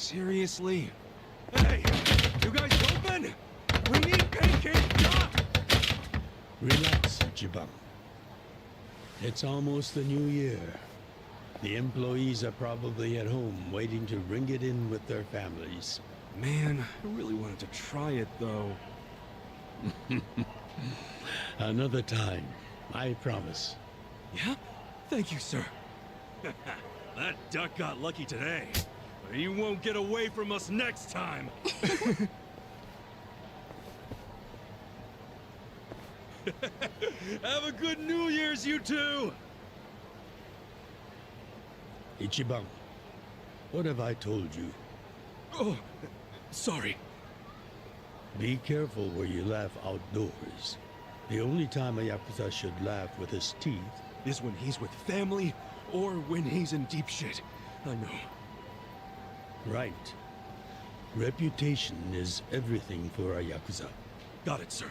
Seriously? Hey, you guys open? We need pancake duck! Relax, Ichiban. It's almost the new year. The employees are probably at home waiting to ring it in with their families. Man, I really wanted to try it though. Another time, I promise. Yeah? Thank you, sir. That duck got lucky today, but he won't get away from us next time. Have a good New Year's, you two! Ichiban, what have I told you? Oh, sorry. Be careful where you laugh outdoors. The only time a Yakuza should laugh with his teeth Is when he's with family, or when he's in deep shit. I know. right. Reputation is everything for a Yakuza. Got it, sir.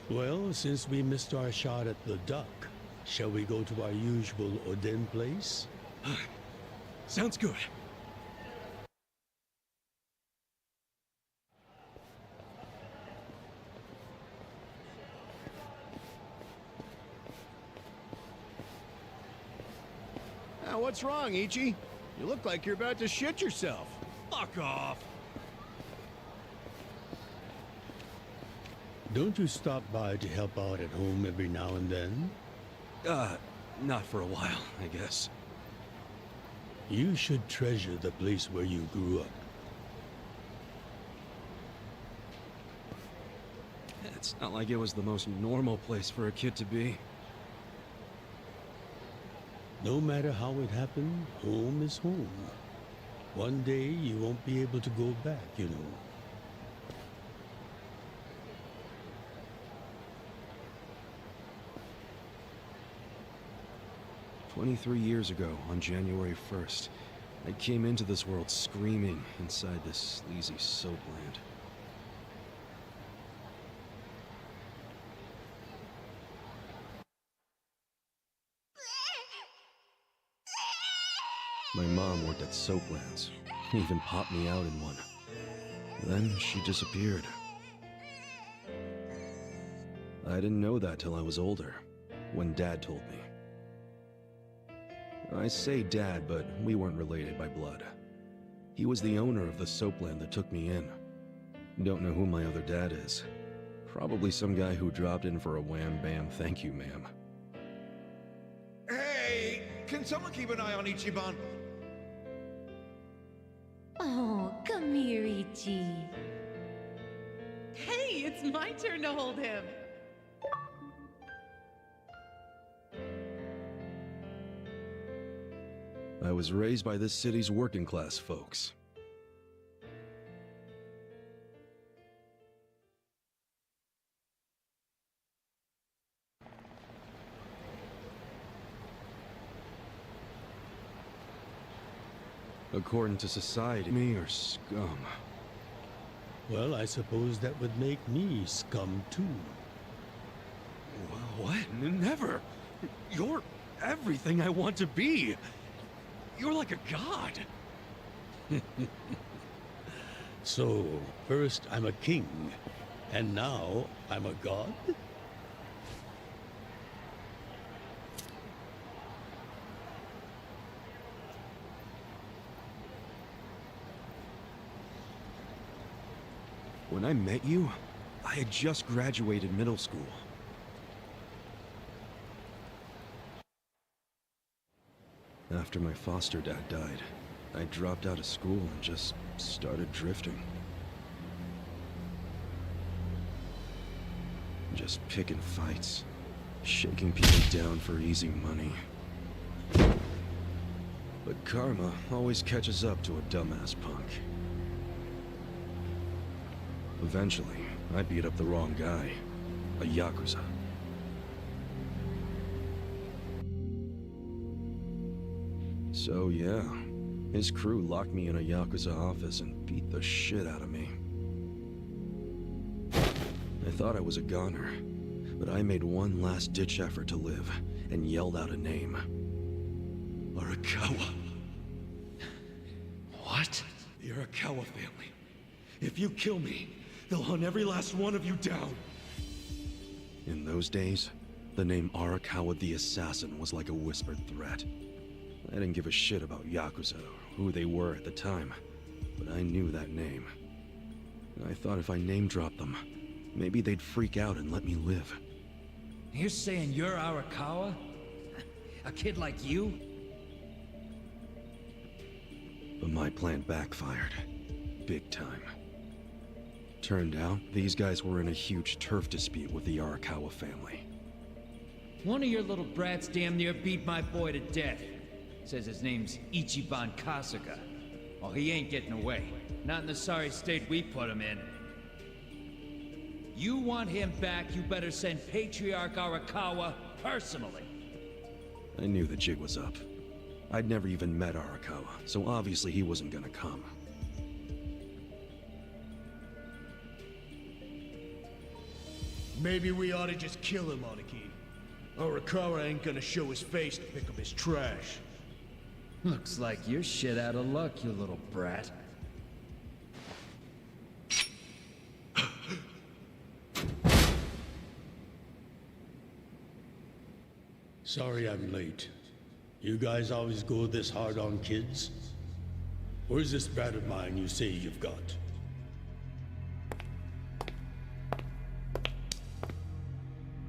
Well, since we missed our shot at the duck, shall we go to our usual Oden place? Sounds good. What's wrong, Ichi? You look like you're about to shit yourself. Fuck off! Don't you stop by to help out at home every now and then? Not for a while, I guess. You should treasure the place where you grew up. It's not like it was the most normal place for a kid to be. No matter how it happened, home is home. One day you won't be able to go back, you know. "23 years ago, on January 1st, I came into this world screaming inside this sleazy soapland. My mom worked at Soaplands. Even popped me out in one. Then she disappeared. I didn't know that till I was older, when Dad told me. I say Dad, but we weren't related by blood. He was the owner of the soapland that took me in. Don't know who my other dad is. Probably some guy who dropped in for a wham-bam thank you, ma'am. Hey, can someone keep an eye on Ichiban? Oh, come here, Ichi. Hey, it's my turn to hold him. I was raised by this city's working class folks. According to society, me or scum. Well, I suppose that would make me scum too. What? Never! You're everything I want to be! You're like a god! So, first I'm a king, and now I'm a god? When I met you, I had just graduated middle school. After my foster dad died, I dropped out of school and just started drifting. Just picking fights, shaking people down for easy money. But karma always catches up to a dumbass punk. Eventually, I beat up the wrong guy, a Yakuza. So yeah, his crew locked me in a Yakuza office and beat the shit out of me. I thought I was a goner, but I made one last-ditch effort to live and yelled out a name. Arakawa. What? The Arakawa family. If you kill me, they'll hunt every last one of you down. In those days, the name Arakawa the Assassin was like a whispered threat. I didn't give a shit about Yakuza or who they were at the time, but I knew that name. I thought if I name-dropped them, maybe they'd freak out and let me live. You're saying you're Arakawa? A kid like you? But my plan backfired. Big time. Turned out, these guys were in a huge turf dispute with the Arakawa family. One of your little brats damn near beat my boy to death. Says his name's Ichiban Kasuga. Well, he ain't getting away. Not in the sorry state we put him in. You want him back, you better send Patriarch Arakawa personally. I knew the jig was up. I'd never even met Arakawa, so obviously he wasn't gonna come. Maybe we ought to just kill him, Aniki. Arakawa ain't gonna show his face to pick up his trash. Looks like you're shit out of luck, you little brat. Sorry I'm late. You guys always go this hard on kids? Where's this brat of mine you say you've got?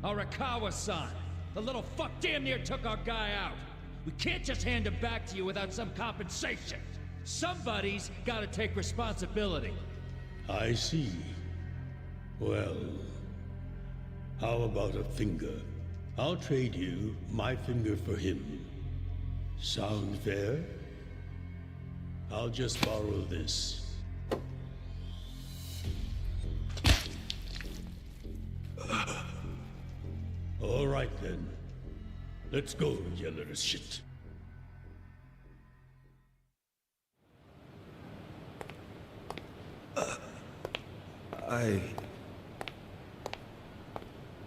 Arakawa-san! The little fuck damn near took our guy out! We can't just hand him back to you without some compensation! Somebody's gotta take responsibility! I see. Well, how about a finger? I'll trade you my finger for him. Sound fair? I'll just borrow this. All right then. Let's go, you little shit.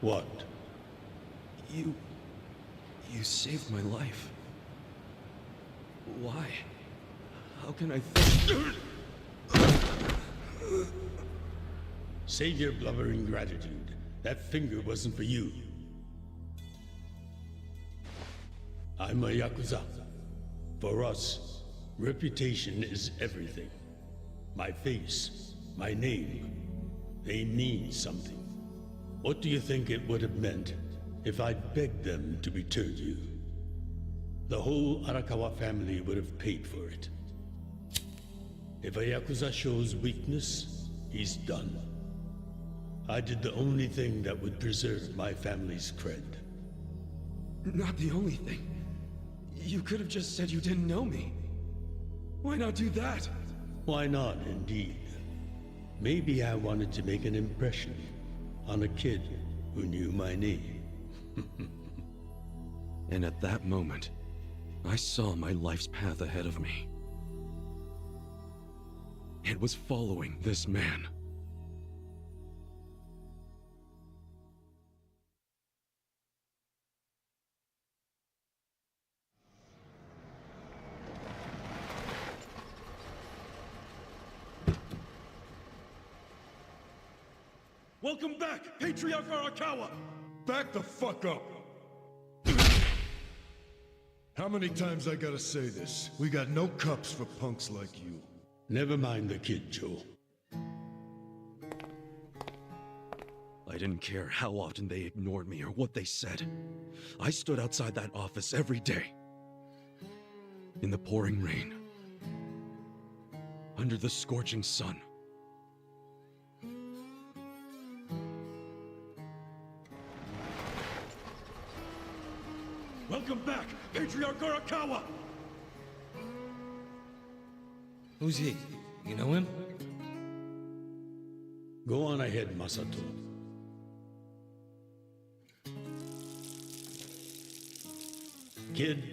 What? You saved my life. Why? How can I thank... Save your blubbering gratitude. That finger wasn't for you. I'm a Yakuza. For us, reputation is everything. My face, my name, they mean something. What do you think it would have meant if I'd begged them to return you? The whole Arakawa family would have paid for it. If a Yakuza shows weakness, he's done. I did the only thing that would preserve my family's cred. Not the only thing. You could have just said you didn't know me. Why not do that? Why not, indeed? Maybe I wanted to make an impression on a kid who knew my name. And at that moment, I saw my life's path ahead of me. It was following this man. Welcome back, Patriarch Arakawa! Back the fuck up! How many times I gotta say this? We got no cups for punks like you. Never mind the kid, Joe. I didn't care how often they ignored me or what they said. I stood outside that office every day. In the pouring rain. Under the scorching sun. Welcome back, Patriarch Arakawa! Who's he? You know him? Go on ahead, Masato. Kid,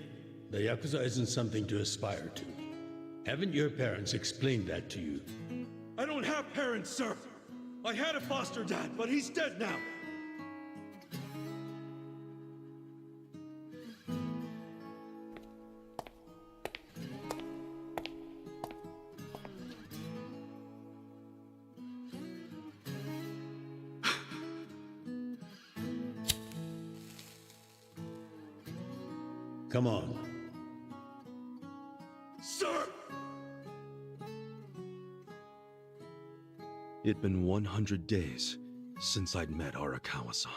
the Yakuza isn't something to aspire to. Haven't your parents explained that to you? I don't have parents, sir! I had a foster dad, but he's dead now! Come on. Sir! It'd been 100 days since I'd met Arakawa-san.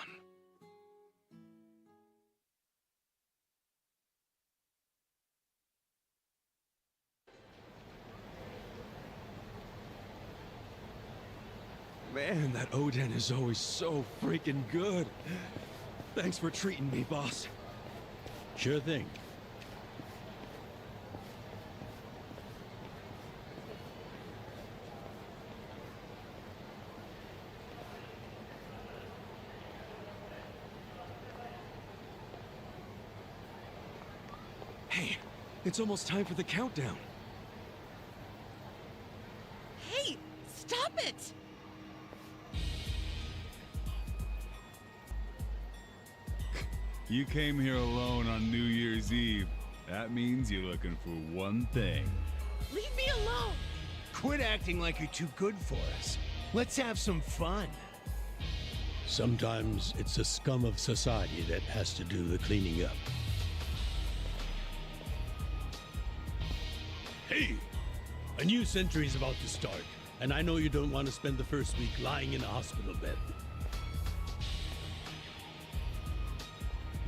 Man, that Oden is always so freaking good. Thanks for treating me, boss. Sure thing. Hey, it's almost time for the countdown. Hey, stop it! You came here alone on New Year's Eve. That means you're looking for one thing. Leave me alone! Quit acting like you're too good for us. Let's have some fun. Sometimes it's the scum of society that has to do the cleaning up. Hey! A new century's about to start, and I know you don't want to spend the first week lying in a hospital bed.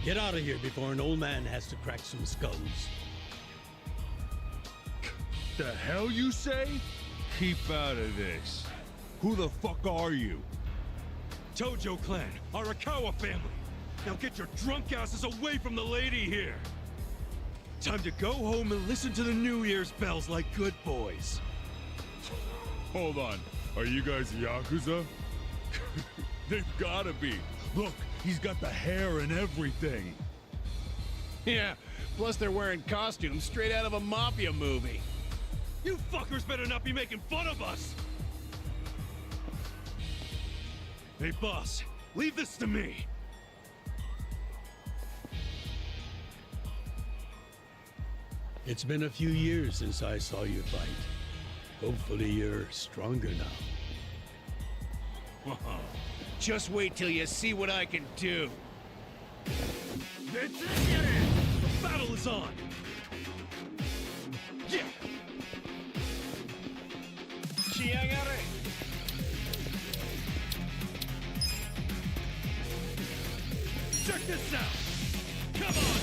Get out of here before an old man has to crack some skulls. The hell you say? Keep out of this. Who the fuck are you? Tojo clan, Arakawa family. Now get your drunk asses away from the lady here. Time to go home and listen to the New Year's bells like good boys. Hold on. Are you guys Yakuza? They've gotta be. Look, he's got the hair and everything. Yeah, plus they're wearing costumes straight out of a mafia movie. You fuckers better not be making fun of us! Hey boss, leave this to me! It's been a few years since I saw you fight. Hopefully you're stronger now. Just wait till you see what I can do. The battle is on! Yeah! Check this out! Come on!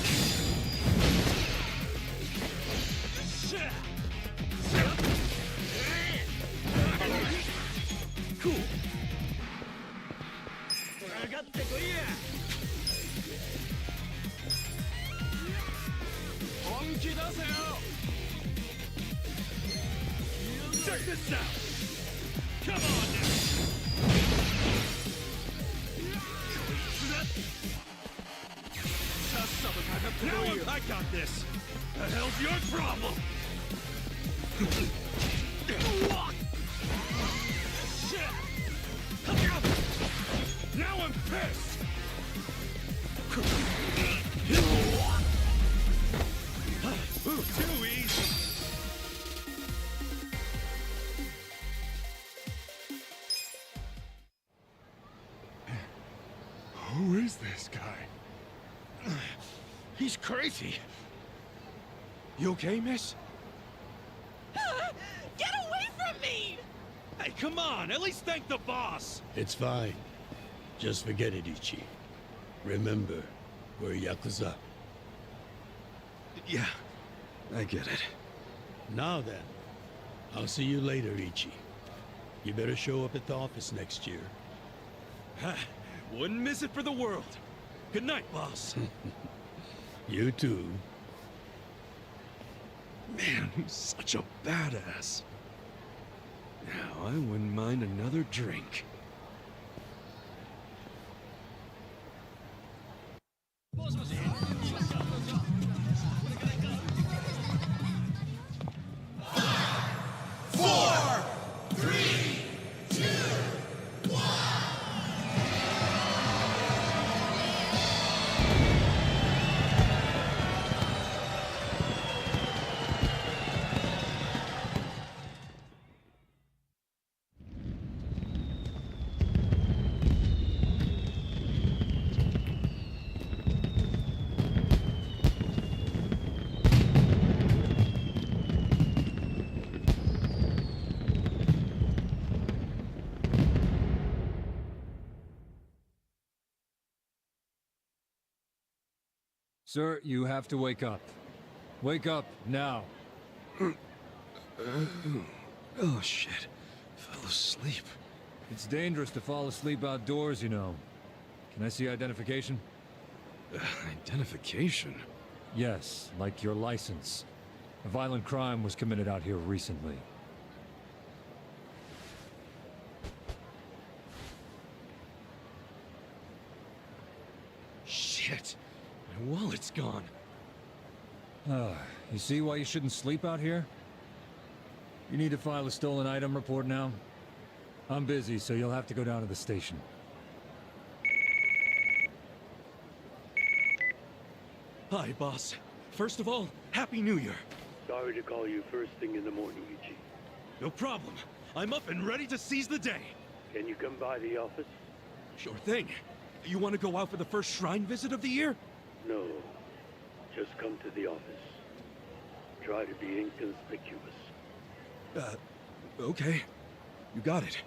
Cool! Check this out! Come on now! Now I got this! The hell's your problem? Now I'm pissed! Too easy! Who is this guy? He's crazy. You okay, miss? Get away from me! Hey, come on! At least thank the boss! It's fine. Just forget it, Ichi. Remember, we're Yakuza. Yeah, I get it. Now then, I'll see you later, Ichi. You better show up at the office next year. Wouldn't miss it for the world. Good night, boss. You too. Man, he's such a badass. Now, I wouldn't mind another drink. Sir, you have to wake up. Wake up, now. Oh, shit. Fell asleep. It's dangerous to fall asleep outdoors, you know. Can I see identification? Identification? Yes, like your license. A violent crime was committed out here recently. Shit. My wallet's gone. You see why you shouldn't sleep out here? You need to file a stolen item report now? I'm busy, so you'll have to go down to the station. Hi, boss. First of all, Happy New Year. Sorry to call you first thing in the morning, Ichi. No problem. I'm up and ready to seize the day. Can you come by the office? Sure thing. You want to go out for the first shrine visit of the year? No. Just come to the office. Try to be inconspicuous. Okay. You got it.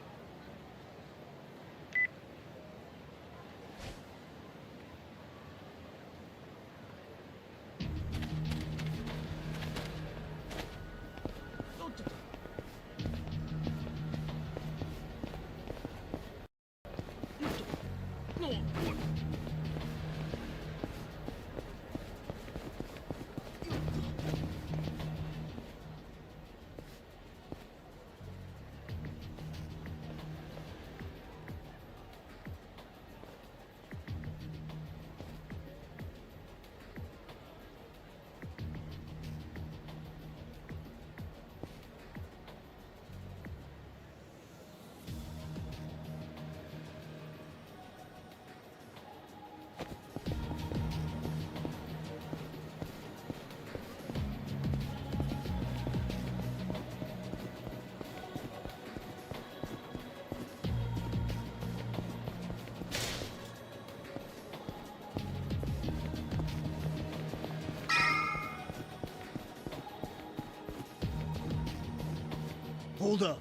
Hold up.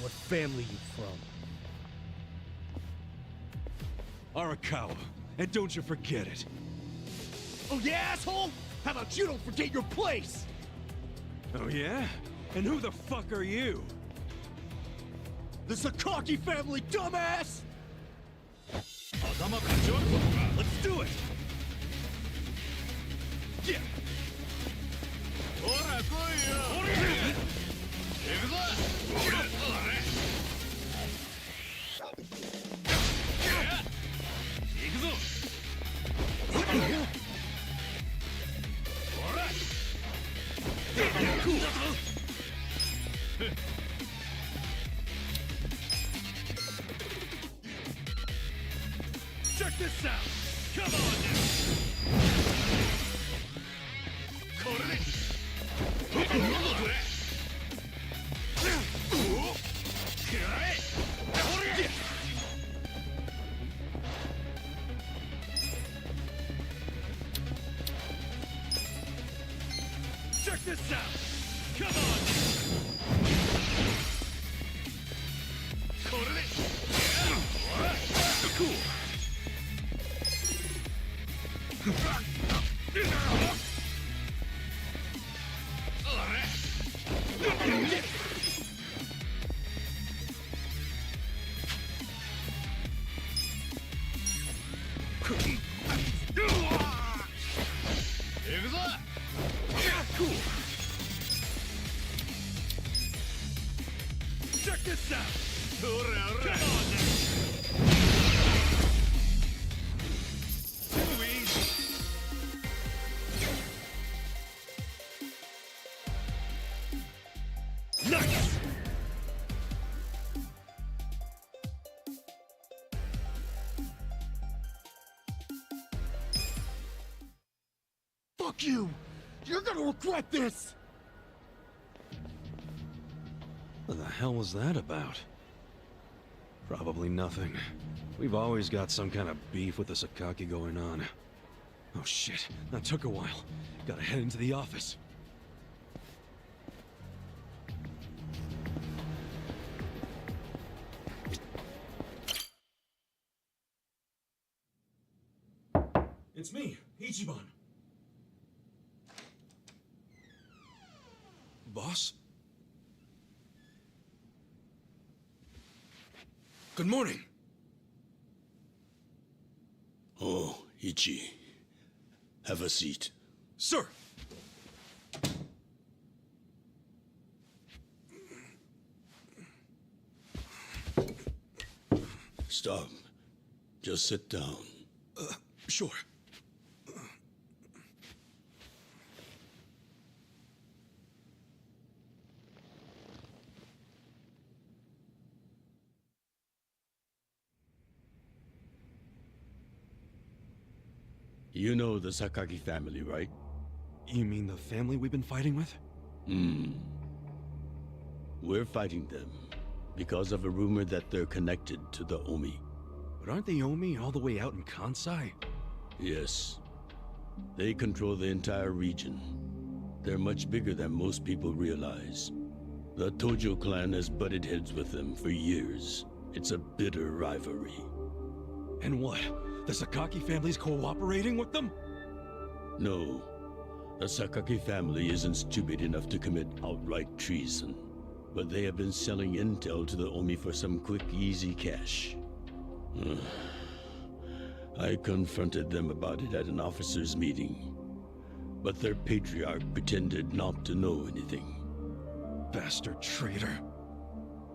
What family you from? Arakawa. And don't you forget it. Oh yeah, asshole? How about you don't forget your place? Oh yeah? And who the fuck are you? The Sakaki family, dumbass! Let's do it! Yeah! Check this out! Come on Check this out! Come on! Cool! Cool! Check this out! Come on now! Too easy! Nice! Fuck you! You're gonna regret this! What the hell was that about? Probably nothing. We've always got some kind of beef with the Sakaki going on. Oh shit, that took a while. Gotta head into the office. It's me, Ichiban. boss? Good morning. Oh, Ichi. Have a seat. Sir! Stop. Just sit down. Sure. You know the Sakaki family, right? You mean the family we've been fighting with? We're fighting them because of a rumor that they're connected to the Omi. But aren't the Omi all the way out in Kansai? Yes. They control the entire region. They're much bigger than most people realize. The Tojo clan has butted heads with them for years. It's a bitter rivalry. And what? The Sakaki family's cooperating with them? No. The Sakaki family isn't stupid enough to commit outright treason. But they have been selling intel to the Omi for some quick, easy cash. I confronted them about it at an officers' meeting. But their patriarch pretended not to know anything. Bastard traitor.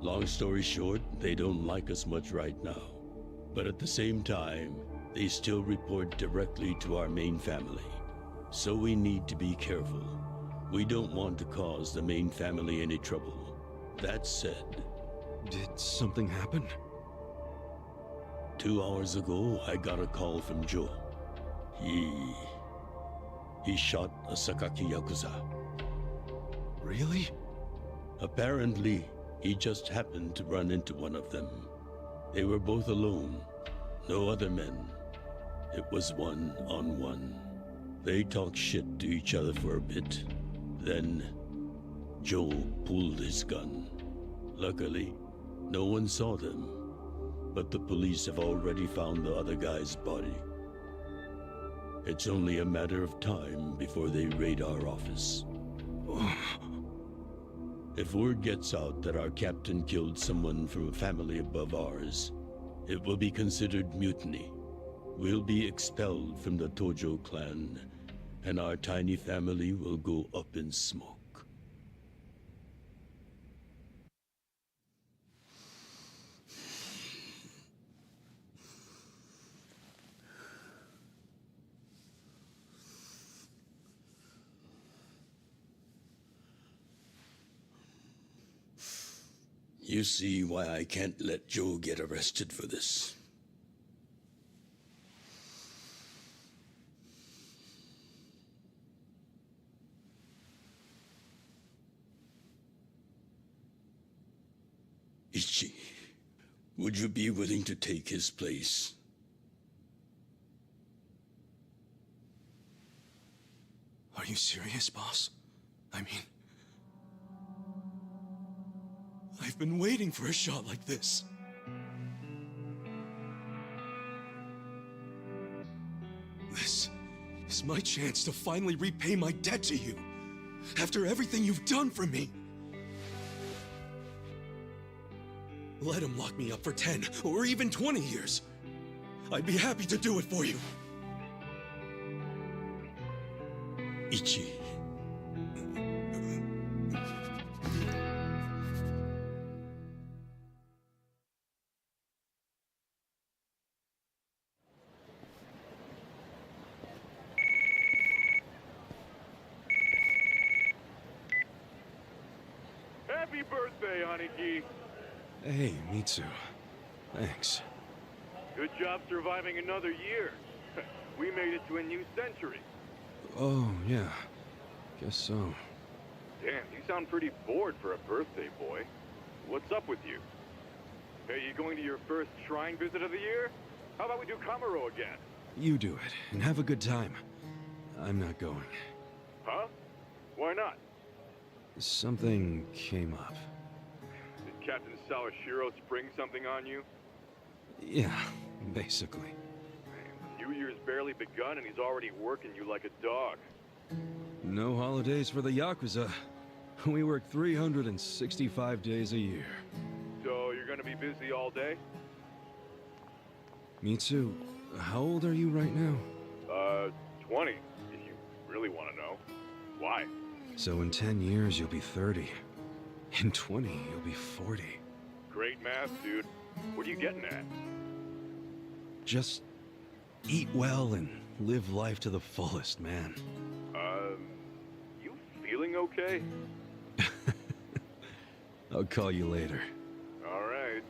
Long story short, they don't like us much right now. But at the same time, they still report directly to our main family. So we need to be careful. We don't want to cause the main family any trouble. That said... Did something happen? 2 hours ago, I got a call from Joe. He shot a Sakaki Yakuza. Really? Apparently, he just happened to run into one of them. They were both alone. No other men. It was one-on-one. They talked shit to each other for a bit. Then, Joe pulled his gun. Luckily, no one saw them. But the police have already found the other guy's body. It's only a matter of time before they raid our office. If word gets out that our captain killed someone from a family above ours, it will be considered mutiny. We'll be expelled from the Tojo clan, and our tiny family will go up in smoke. You see why I can't let Joe get arrested for this. Ichi, would you be willing to take his place? Are you serious, boss? I mean... I've been waiting for a shot like this. This is my chance to finally repay my debt to you. After everything you've done for me. Let him lock me up for 10 or even 20 years. I'd be happy to do it for you. Ichi. Happy birthday, Aniki. Hey, Mitsu. Thanks. Good job surviving another year. We made it to a new century. Oh, yeah. Guess so. Damn, you sound pretty bored for a birthday boy. What's up with you? Hey, you going to your first shrine visit of the year? How about we do Kamaro again? You do it, and have a good time. I'm not going. Huh? Why not? Something came up. Did Captain Sawashiro spring something on you? Yeah, basically. New Year's barely begun and he's already working you like a dog. No holidays for the Yakuza. We work 365 days a year. So you're gonna be busy all day? Me too. How old are you right now? 20, if you really want to know. Why? So in 10 years, you'll be 30. In 20, you'll be 40. Great math, dude. What are you getting at? Just eat well and live life to the fullest, man. You feeling okay? I'll call you later. All right.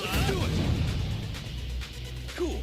Let's do it! Cool.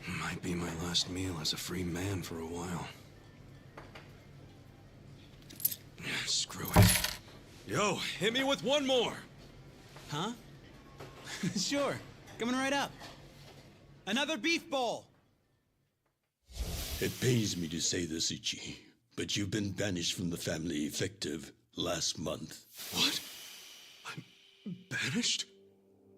Might be my last meal as a free man for a while. Screw it. Yo, hit me with one more! Huh? Sure. Coming right up. Another beef bowl! It pains me to say this, Ichi, but you've been banished from the family effective last month. What? I'm banished?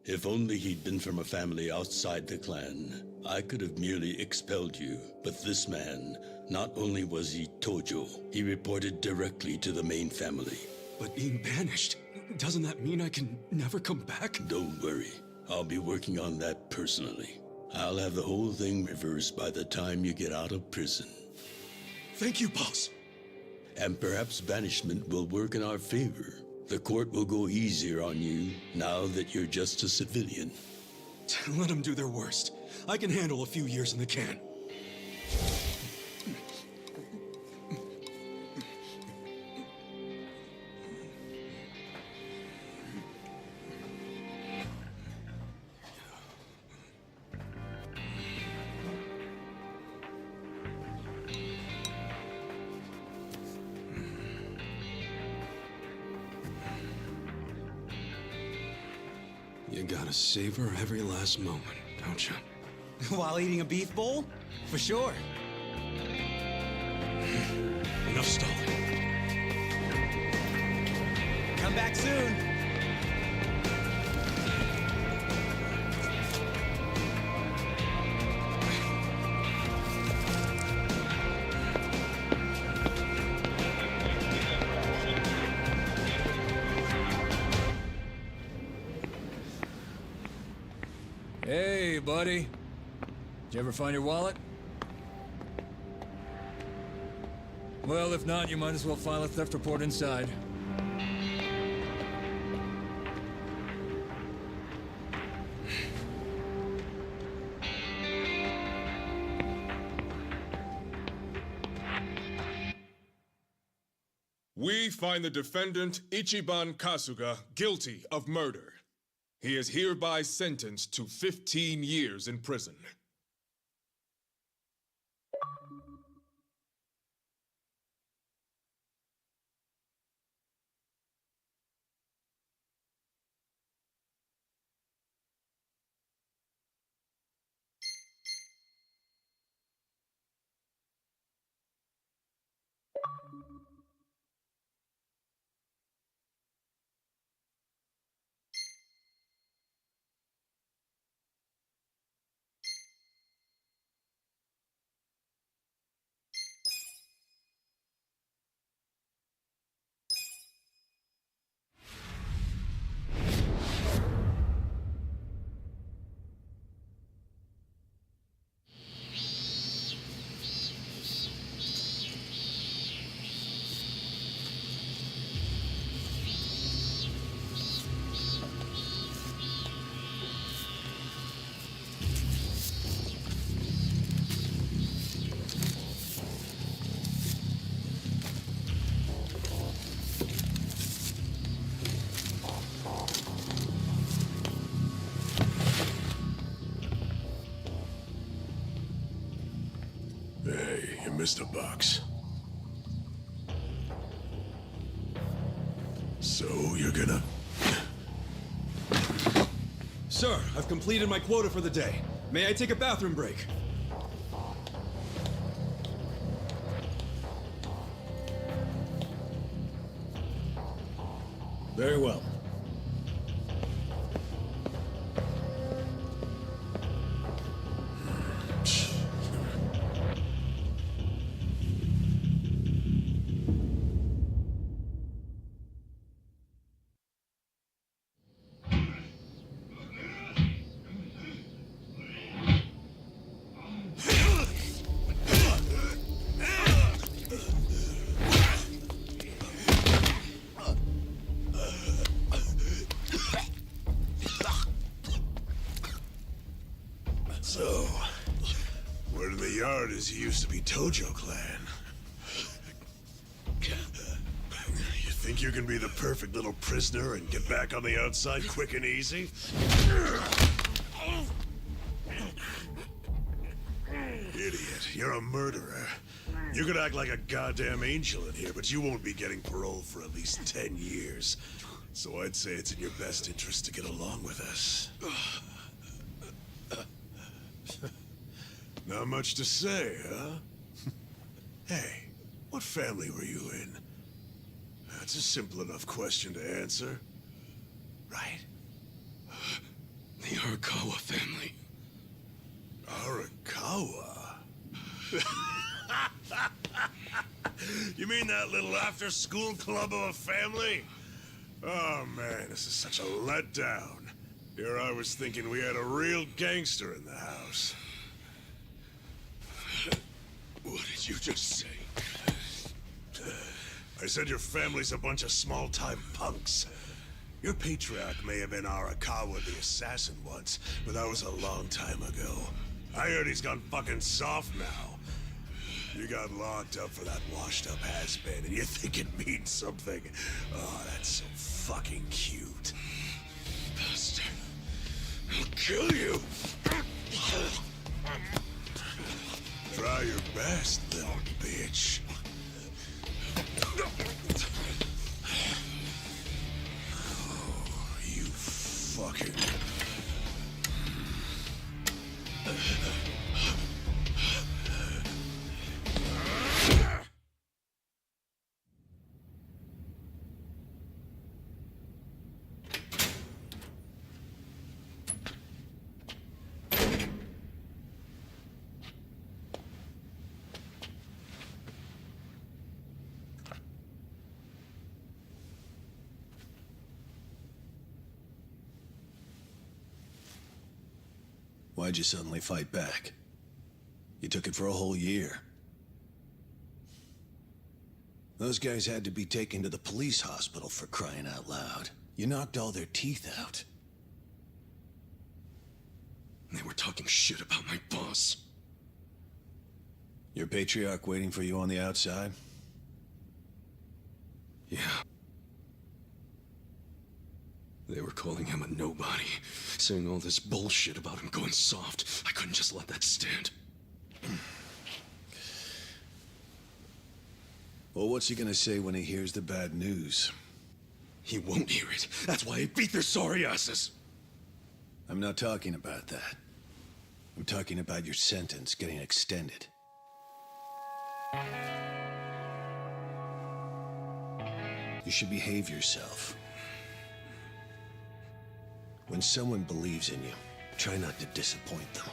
If only he'd been from a family outside the clan, I could have merely expelled you. But this man, not only was he Tojo, he reported directly to the main family. But being banished, doesn't that mean I can never come back? Don't worry, I'll be working on that personally. I'll have the whole thing reversed by the time you get out of prison. Thank you, boss. And perhaps banishment will work in our favor. The court will go easier on you now that you're just a civilian. Let them do their worst. I can handle a few years in the can. You gotta savor every last moment, don't you? While eating a beef bowl? For sure. Enough stalling. Come back soon. Hey, buddy. Did you ever find your wallet? Well, if not, you might as well file a theft report inside. We find the defendant, Ichiban Kasuga, guilty of murder. He is hereby sentenced to 15 years in prison. Hey, you missed a box. So, you're gonna... Sir, I've completed my quota for the day. May I take a bathroom break? Very well. So, word in the yard is you used to be Tojo Clan. You think you can be the perfect little prisoner and get back on the outside quick and easy? Idiot, you're a murderer. You could act like a goddamn angel in here, but you won't be getting parole for at least 10 years. So I'd say it's in your best interest to get along with us. Not much to say, huh? Hey, what family were you in? That's a simple enough question to answer. Right? The Arakawa family. Arakawa? You mean that little after-school club of a family? Oh, man, this is such a letdown. Here I was thinking we had a real gangster in the house. What did you just say? I said your family's a bunch of small-time punks. Your patriarch may have been Arakawa the assassin once, but that was a long time ago. I heard he's gone fucking soft now. You got locked up for that washed-up has-been, and you think it means something. Oh, that's so fucking cute. Bastard. I'll kill you. Try your best, little bitch. Oh, you fucking... Why'd you suddenly fight back? You took it for a whole year. Those guys had to be taken to the police hospital for crying out loud. You knocked all their teeth out. They were talking shit about my boss. Your patriarch waiting for you on the outside? Yeah. They were calling him a nobody, saying all this bullshit about him going soft. I couldn't just let that stand. Well, what's he gonna say when he hears the bad news? He won't hear it. That's why I beat their sorry asses. I'm not talking about that. I'm talking about your sentence getting extended. You should behave yourself. When someone believes in you, try not to disappoint them.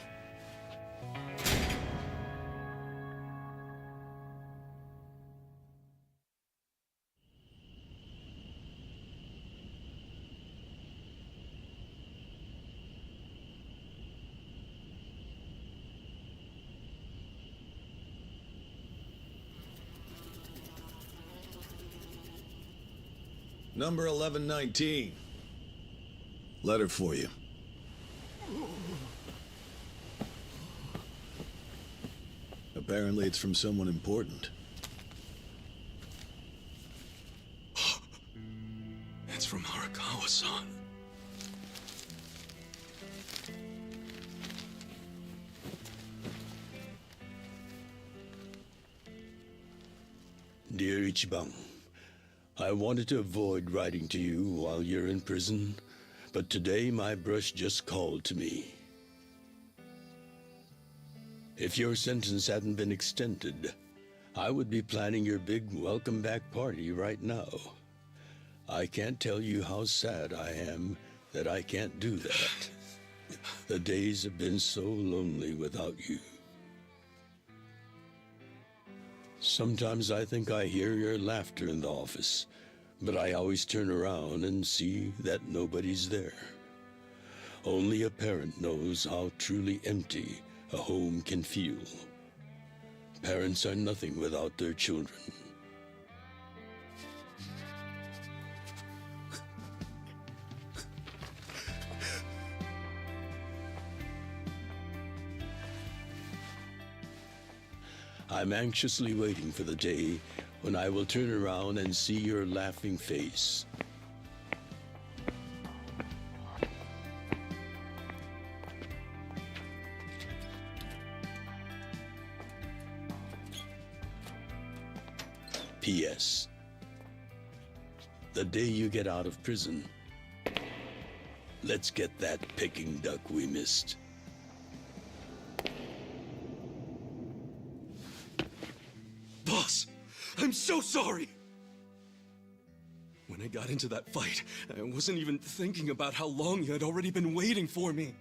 Number 1119. Letter for you. Apparently it's from someone important. It's from Arakawa-san. Dear Ichiban, I wanted to avoid writing to you while you're in prison, but today my brush just called to me. If your sentence hadn't been extended, I would be planning your big welcome back party right now. I can't tell you how sad I am that I can't do that. The days have been so lonely without you. Sometimes I think I hear your laughter in the office, but I always turn around and see that nobody's there. Only a parent knows how truly empty a home can feel. Parents are nothing without their children. I'm anxiously waiting for the day when I will turn around and see your laughing face. P.S. The day you get out of prison, let's get that Peking duck we missed. Boss, I'm so sorry! When I got into that fight, I wasn't even thinking about how long you had already been waiting for me.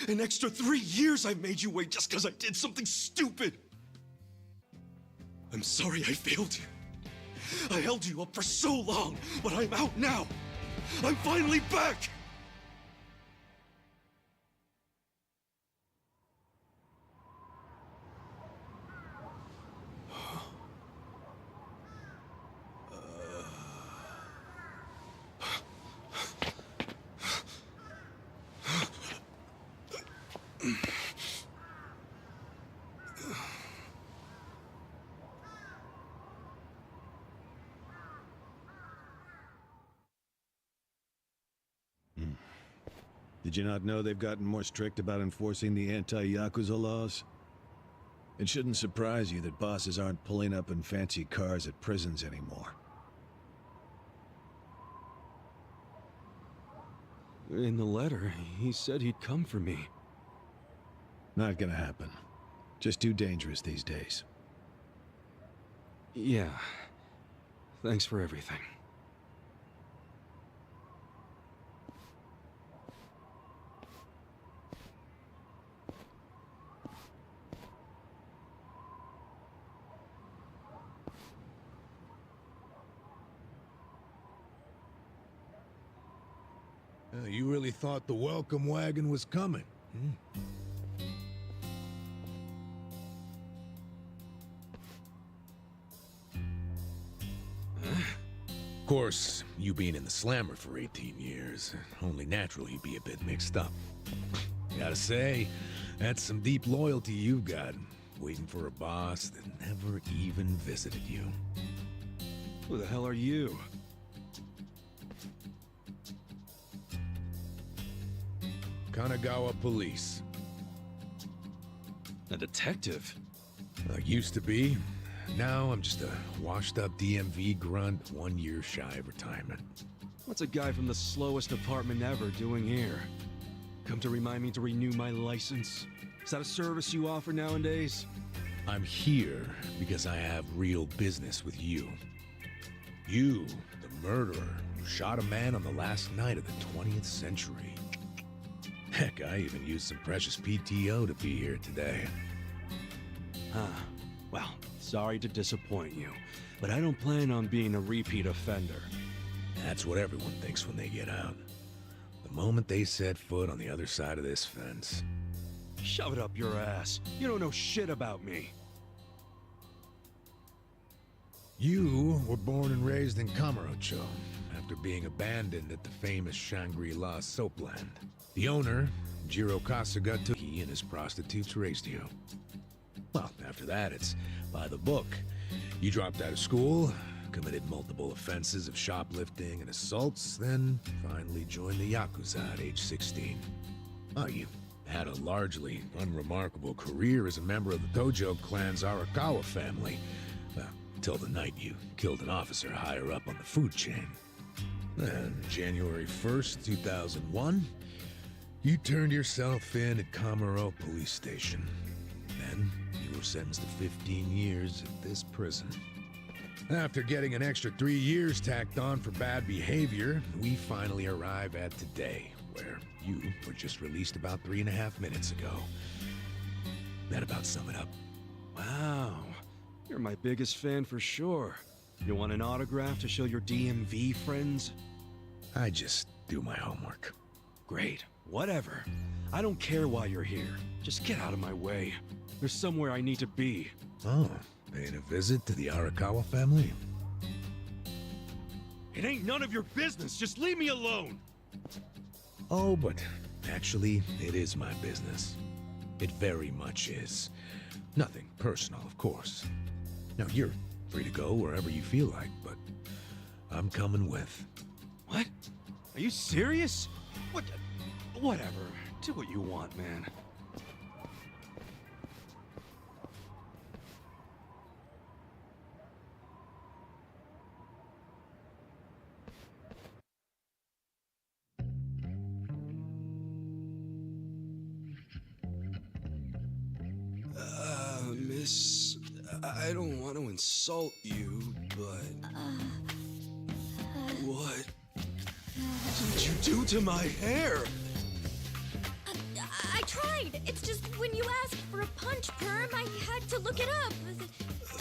An extra 3 years I made you wait just because I did something stupid. I'm sorry I failed you. I held you up for so long, but I'm out now. I'm finally back! Did you not know they've gotten more strict about enforcing the anti-Yakuza laws? It shouldn't surprise you that bosses aren't pulling up in fancy cars at prisons anymore. In the letter, he said he'd come for me. Not gonna happen. Just too dangerous these days. Yeah. Thanks for everything. You really thought the welcome wagon was coming? Of course, you being in the slammer for 18 years, only natural you'd be a bit mixed up. Gotta say, that's some deep loyalty you've got, waiting for a boss that never even visited you. Who the hell are you? Kanagawa Police. A detective? Used to be. Now I'm just a washed-up DMV grunt 1 year shy of retirement. What's a guy from the slowest department ever doing here? Come to remind me to renew my license? Is that a service you offer nowadays? I'm here because I have real business with you. You, the murderer, who shot a man on the last night of the 20th century. Heck, I even used some precious PTO to be here today. Huh. Well, sorry to disappoint you, but I don't plan on being a repeat offender. That's what everyone thinks when they get out. The moment they set foot on the other side of this fence. Shove it up your ass. You don't know shit about me. You were born and raised in Kamurocho, after being abandoned at the famous Shangri-La soapland. The owner, Jiro Kasuga, took he and his prostitutes raised you. Well, after that, it's by the book. You dropped out of school, committed multiple offenses of shoplifting and assaults, then finally joined the Yakuza at age 16. Oh, you had a largely unremarkable career as a member of the Tojo clan's Arakawa family. Well, until the night you killed an officer higher up on the food chain. Then, January 1st, 2001, you turned yourself in at Kamuro Police Station. Then, you were sentenced to 15 years at this prison. After getting an extra 3 years tacked on for bad behavior, we finally arrive at today, where you were just released about 3.5 minutes ago. That about sum it up. Wow. You're my biggest fan for sure. You want an autograph to show your DMV friends? I just do my homework. Great. Whatever. I don't care why you're here. Just get out of my way. There's somewhere I need to be. Oh, paying a visit to the Arakawa family? It ain't none of your business. Just leave me alone. Oh, but actually, it is my business. It very much is. Nothing personal, of course. Now, you're free to go wherever you feel like, but I'm coming with. What? Are you serious? What? Whatever. Do what you want, man. Miss, I don't want to insult you, but... What did you do to my hair? I tried. It's just when you asked for a punch perm, I had to look it up.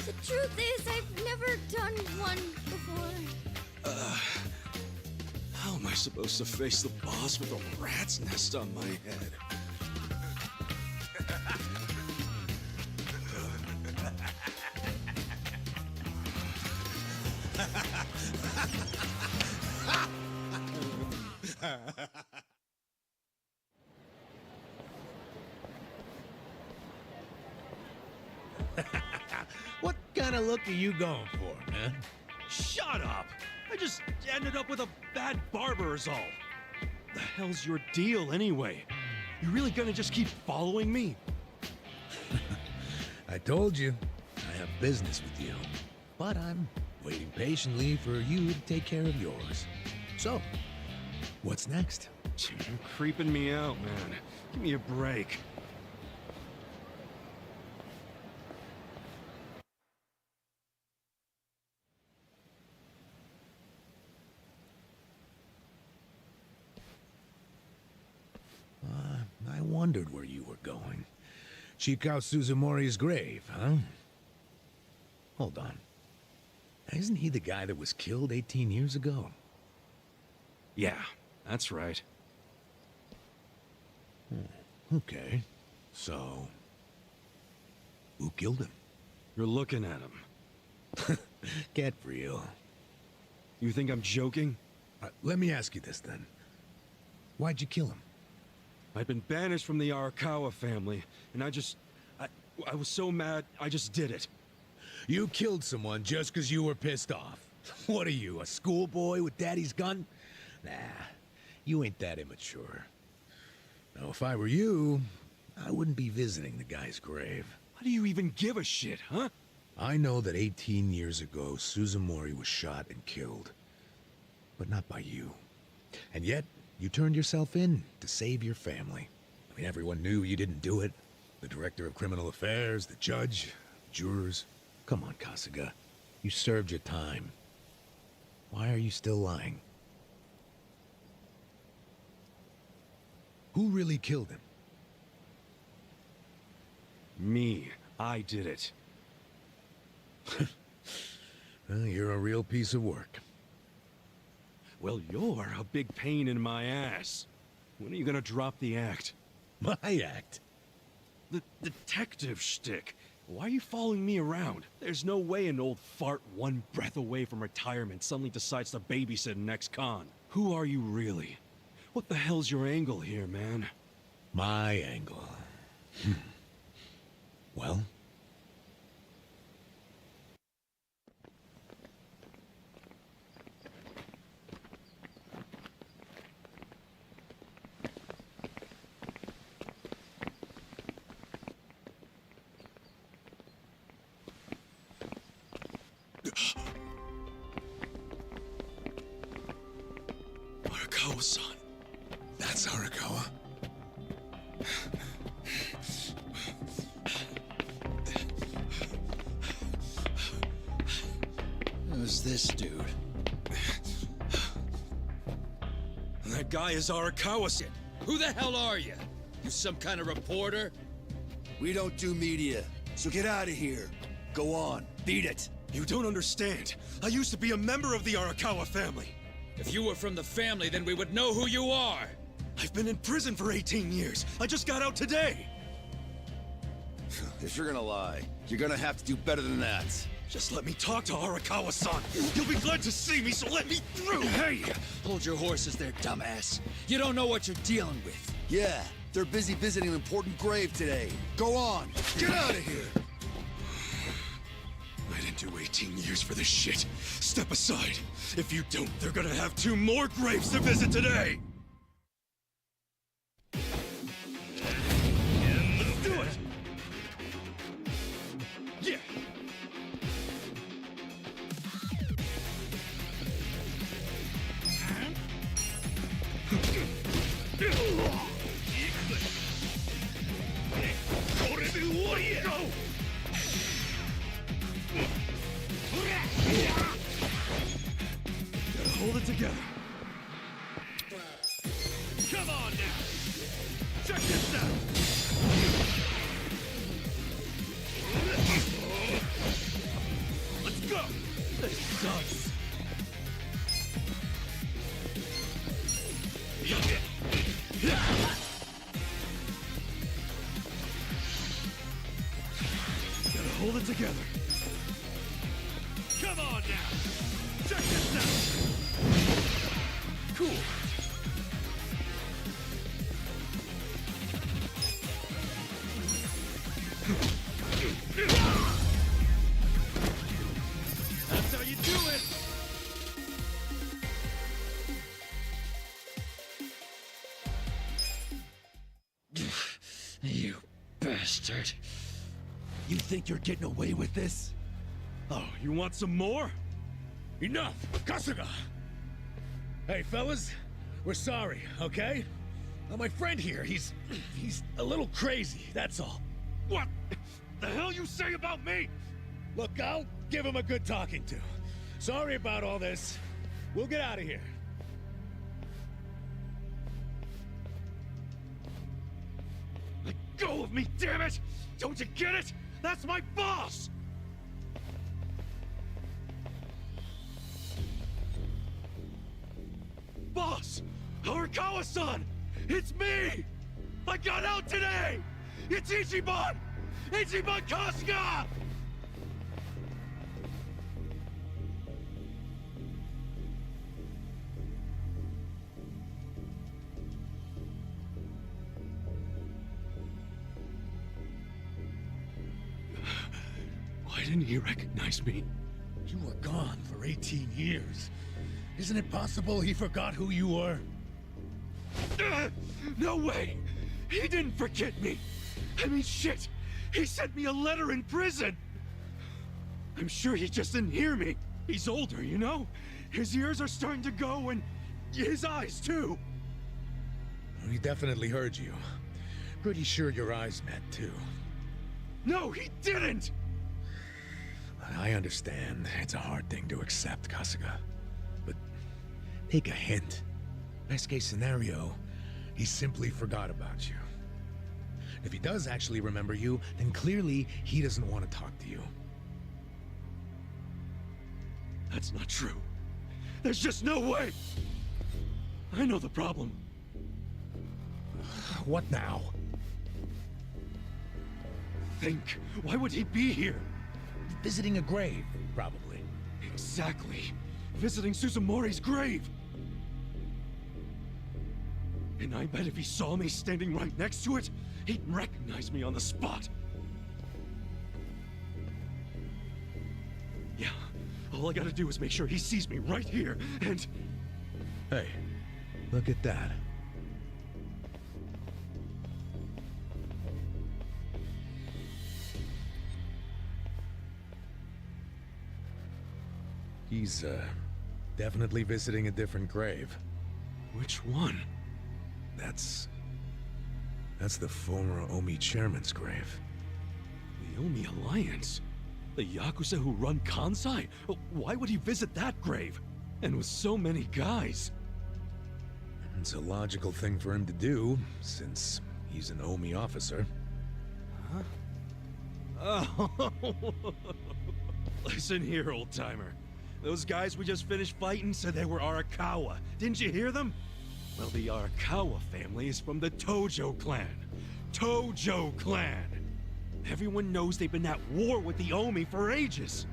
The truth is, I've never done one before. How am I supposed to face the boss with a rat's nest on my head? What kind of look are you going for, man? Shut up! I just ended up with a bad barber is all. The hell's your deal anyway? You really gonna just keep following me? I told you, I have business with you. But I'm waiting patiently for you to take care of yours. So, what's next? You're creeping me out, man. Give me a break. I wondered where you were going. Chikao Suzumori's grave, huh? Hold on. Isn't he the guy that was killed 18 years ago? Yeah, that's right. Okay. So, who killed him? You're looking at him. Get real. You think I'm joking? Let me ask you this then. Why'd you kill him? I'd been banished from the Arakawa family, and I was so mad, I just did it. You killed someone just because you were pissed off. What are you, a schoolboy with daddy's gun? Nah, you ain't that immature. Now, if I were you, I wouldn't be visiting the guy's grave. Why do you even give a shit, huh? I know that 18 years ago, Suzumori was shot and killed. But not by you. And yet, you turned yourself in to save your family. I mean, everyone knew you didn't do it. The director of criminal affairs, the judge, jurors. Come on, Kasuga. You served your time. Why are you still lying? Who really killed him? Me. I did it. Well, you're a real piece of work. Well, you're a big pain in my ass. When are you gonna drop the act? My act? The detective shtick. Why are you following me around? There's no way an old fart one breath away from retirement suddenly decides to babysit an ex-con. Who are you really? What the hell's your angle here, man? My angle. Well? Arakawa-san. That's Arakawa. Who's this dude? That guy is Arakawa-san. Who the hell are you? You some kind of reporter? We don't do media, so get out of here. Go on, beat it. You don't understand. I used to be a member of the Arakawa family. If you were from the family, then we would know who you are. I've been in prison for 18 years. I just got out today. If you're gonna lie, you're gonna have to do better than that. Just let me talk to Arakawa-san. You'll be glad to see me, so let me through. Hey! Hold your horses there, dumbass. You don't know what you're dealing with. Yeah, they're busy visiting an important grave today. Go on, get out of here! I didn't do 18 years for this shit. Step aside. If you don't, they're gonna have 2 more graves to visit today. Let's do it. Yeah. Go! Gotta hold it together. Come on now! Check this out! Let's go! This sucks! Gotta hold it together. Come on now! Check this out! Cool. That's how you do it! You bastard. You think you're getting away with this? Oh, you want some more? Enough! Kasuga! Hey, fellas, we're sorry, okay? My friend here, he's a little crazy, that's all. What the hell you say about me? Look, I'll give him a good talking to. Sorry about all this. We'll get out of here. Let go of me, damn it! Don't you get it? That's my boss! Boss! Arakawa-san! It's me! I got out today! It's Ichiban! Ichiban Kasuga! Why didn't he recognize me? You were gone for 18 years. Isn't it possible he forgot who you were? No way! He didn't forget me! I mean, shit! He sent me a letter in prison! I'm sure he just didn't hear me. He's older, you know? His ears are starting to go, and his eyes, too. He definitely heard you. Pretty sure your eyes met, too. No, he didn't! I understand. It's a hard thing to accept, Kasuga. But take a hint. Best case scenario, he simply forgot about you. If he does actually remember you, then clearly he doesn't want to talk to you. That's not true. There's just no way! I know the problem. What now? Think. Why would he be here? Visiting a grave, probably. Exactly. Visiting Suzumori's grave. And I bet if he saw me standing right next to it, he'd recognize me on the spot. Yeah, all I gotta do is make sure he sees me right here, and... Hey, look at that. He's, definitely visiting a different grave. Which one? That's the former Omi chairman's grave. The Omi Alliance? The Yakuza who run Kansai? Why would he visit that grave? And with so many guys? It's a logical thing for him to do, since he's an Omi officer. Huh? Oh. Listen here, old-timer. Those guys we just finished fighting said they were Arakawa. Didn't you hear them? Well, the Arakawa family is from the Tojo clan. Tojo clan! Everyone knows they've been at war with the Omi for ages.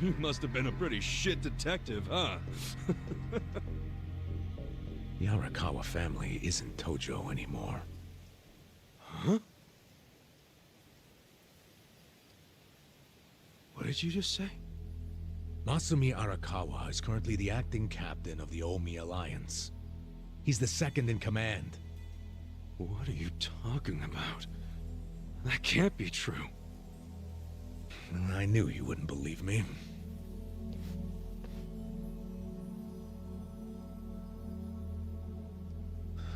You must have been a pretty shit detective, huh? The Arakawa family isn't Tojo anymore. Huh? What did you just say? Masumi Arakawa is currently the acting captain of the Omi Alliance. He's the second in command. What are you talking about? That can't be true. I knew you wouldn't believe me.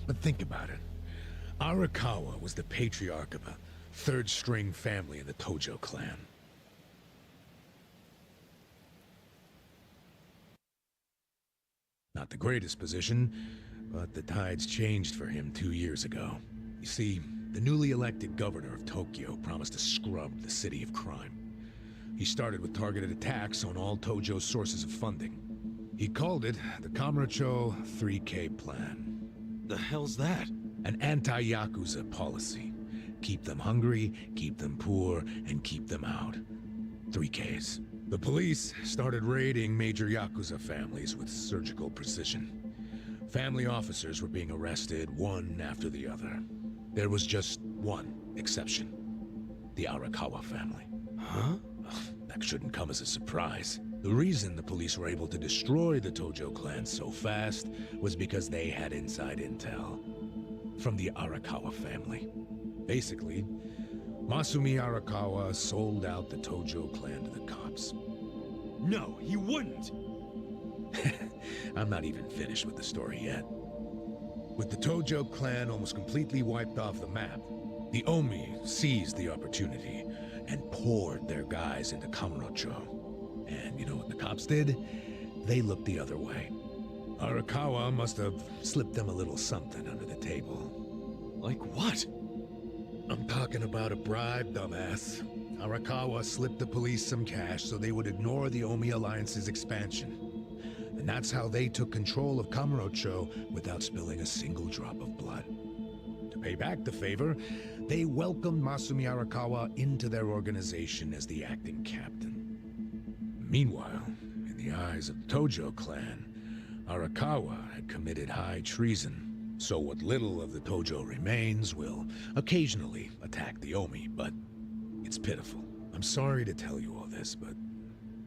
But think about it. Arakawa was the patriarch of a third-string family in the Tojo clan. Not the greatest position, but the tides changed for him 2 years ago. You see, the newly elected governor of Tokyo promised to scrub the city of crime. He started with targeted attacks on all Tojo's sources of funding. He called it the Kamurocho 3K Plan. The hell's that? An anti-Yakuza policy. Keep them hungry, keep them poor, and keep them out. 3Ks. The police started raiding major Yakuza families with surgical precision. Family officers were being arrested one after the other. There was just one exception. The Arakawa family. Huh? That shouldn't come as a surprise. The reason the police were able to destroy the Tojo clan so fast was because they had inside intel from the Arakawa family. Basically, Masumi Arakawa sold out the Tojo clan to the cops. No, he wouldn't! I'm not even finished with the story yet. With the Tojo clan almost completely wiped off the map, the Omi seized the opportunity and poured their guys into Kamurocho. And you know what the cops did? They looked the other way. Arakawa must have slipped them a little something under the table. Like what? I'm talking about a bribe, dumbass. Arakawa slipped the police some cash so they would ignore the Omi Alliance's expansion. And that's how they took control of Kamurocho without spilling a single drop of blood. To pay back the favor, they welcomed Masumi Arakawa into their organization as the acting captain. Meanwhile, in the eyes of the Tojo clan, Arakawa had committed high treason. So what little of the Tojo remains will occasionally attack the Omi, but it's pitiful. I'm sorry to tell you all this, but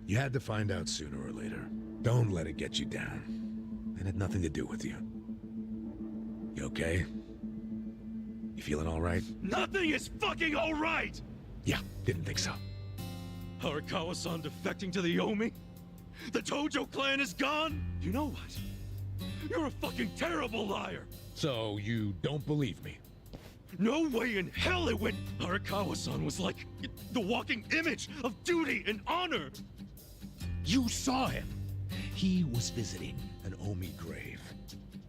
You had to find out sooner or later. Don't let it get you down. It had nothing to do with you. You okay? You feeling all right? Nothing is fucking all right! Yeah, didn't think so. Arakawa-san defecting to the Omi? The Tojo clan is gone? You know what? You're a fucking terrible liar! So, you don't believe me? No way in hell it went! Arakawa-san was like the walking image of duty and honor! You saw him! He was visiting an Omi grave.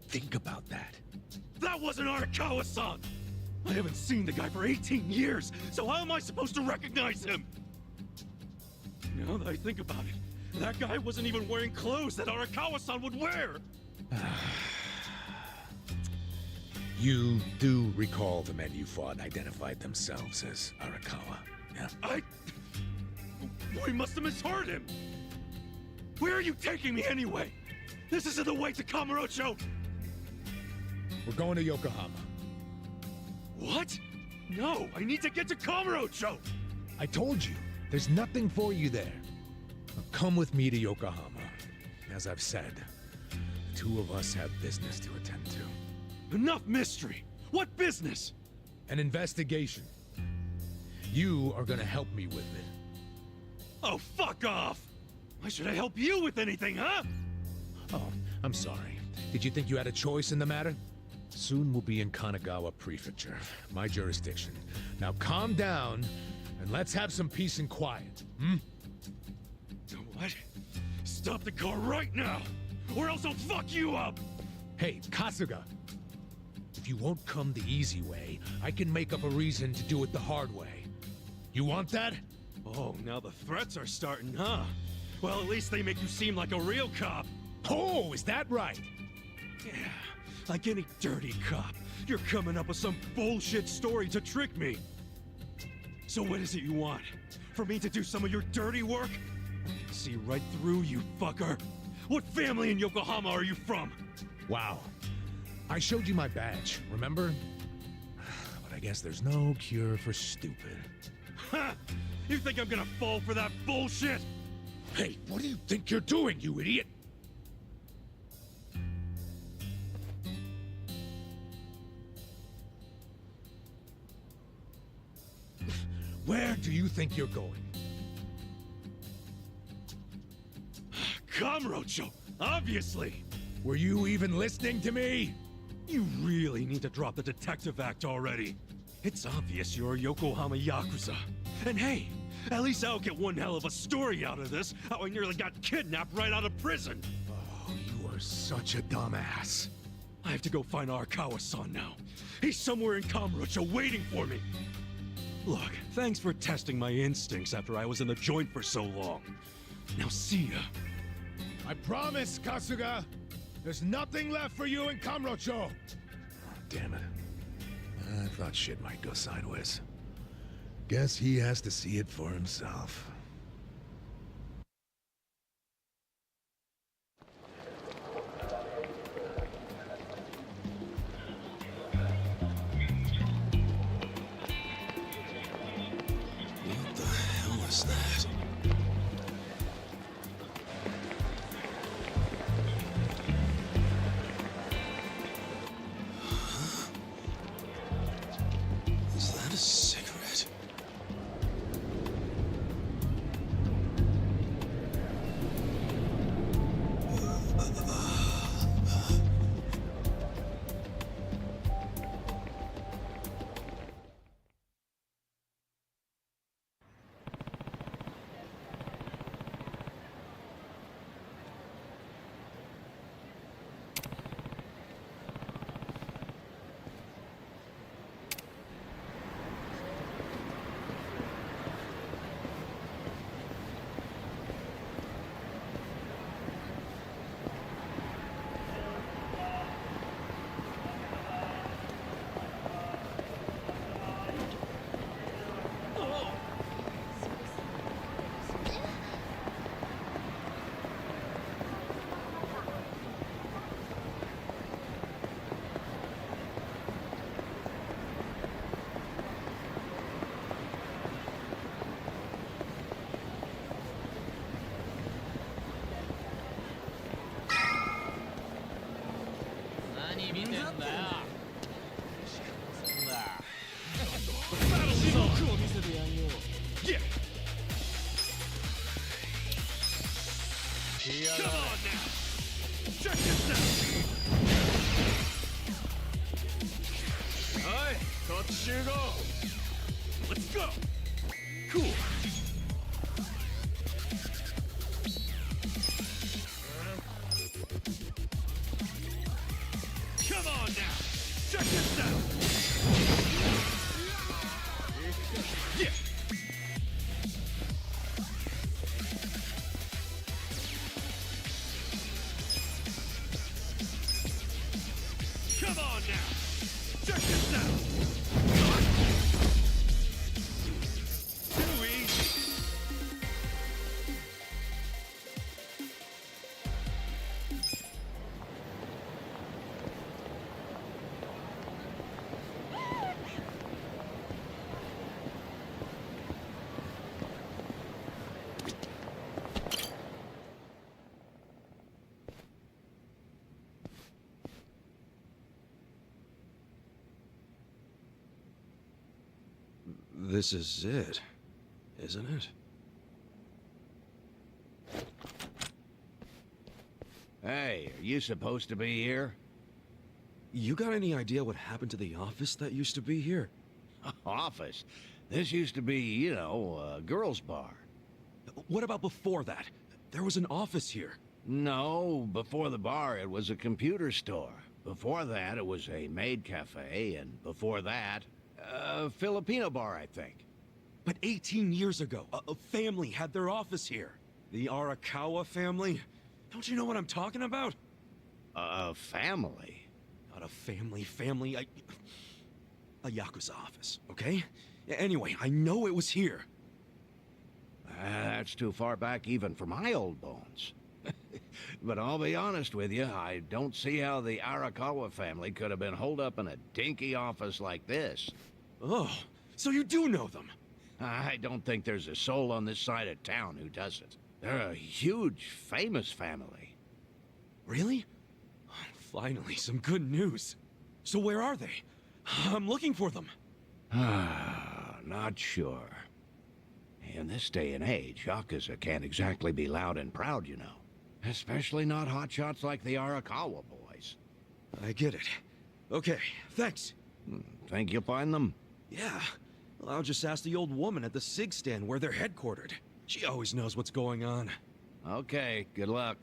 Think about that. That wasn't Arakawa-san! I haven't seen the guy for 18 years, so how am I supposed to recognize him? Now that I think about it, that guy wasn't even wearing clothes that Arakawa-san would wear! You do recall the men you fought identified themselves as Arakawa, yeah? We must have misheard him! Where are you taking me anyway? This isn't the way to Kamurocho! We're going to Yokohama. What? No, I need to get to Kamurocho! I told you, there's nothing for you there. Now come with me to Yokohama. As I've said, the two of us have business to attend to. Enough mystery! What business? An investigation. You are gonna help me with it. Oh, fuck off! Why should I help you with anything, huh? Oh, I'm sorry. Did you think you had a choice in the matter? Soon we'll be in Kanagawa Prefecture, my jurisdiction. Now calm down, and let's have some peace and quiet, hmm? What? Stop the car right now, or else I'll fuck you up! Hey, Kasuga! If you won't come the easy way, I can make up a reason to do it the hard way. You want that? Oh, now the threats are starting, huh? Well, at least they make you seem like a real cop. Oh, is that right? Yeah, like any dirty cop. You're coming up with some bullshit story to trick me. So what is it you want? For me to do some of your dirty work? I can see right through you, fucker. What family in Yokohama are you from? Wow. I showed you my badge, remember? But I guess there's no cure for stupid. Ha! You think I'm gonna fall for that bullshit? Hey, what do you think you're doing, you idiot? Where do you think you're going? Kamurocho, obviously! Were you even listening to me? You really need to drop the detective act already. It's obvious you're a Yokohama Yakuza. And hey, at least I'll get one hell of a story out of this, how I nearly got kidnapped right out of prison. Oh, you are such a dumbass. I have to go find Arakawa-san now. He's somewhere in Kamurocho waiting for me. Look, thanks for testing my instincts after I was in the joint for so long. Now see ya. I promise, Kasuga! There's nothing left for you in Kamurocho! Oh, damn it. I thought shit might go sideways. Guess he has to see it for himself. What the hell is that? Is that a cigarette? Yeah. Come on now! Check this out! Alright, let's go! Cool. Come on now! Check this out! Yeah! Come on now! Check this out! Too easy! This is it, isn't it? Hey, are you supposed to be here? You got any idea what happened to the office that used to be here? Office? This used to be, you know, a girls' bar. What about before that? There was an office here. No, before the bar it was a computer store. Before that it was a maid cafe, and before that, a Filipino bar, I think. But 18 years ago, a family had their office here. The Arakawa family? Don't you know what I'm talking about? A family? Not a family, a Yakuza office, okay? Anyway, I know it was here. That's too far back even for my old bones. But I'll be honest with you, I don't see how the Arakawa family could have been holed up in a dinky office like this. Oh, so you do know them? I don't think there's a soul on this side of town who doesn't. They're a huge, famous family. Really? Finally, some good news. So where are they? I'm looking for them. Not sure. In this day and age, Yakuza can't exactly be loud and proud, you know. Especially not hotshots like the Arakawa boys. I get it. Okay, thanks. Think you'll find them? Yeah. Well, I'll just ask the old woman at the SIG stand where they're headquartered. She always knows what's going on. Okay, good luck.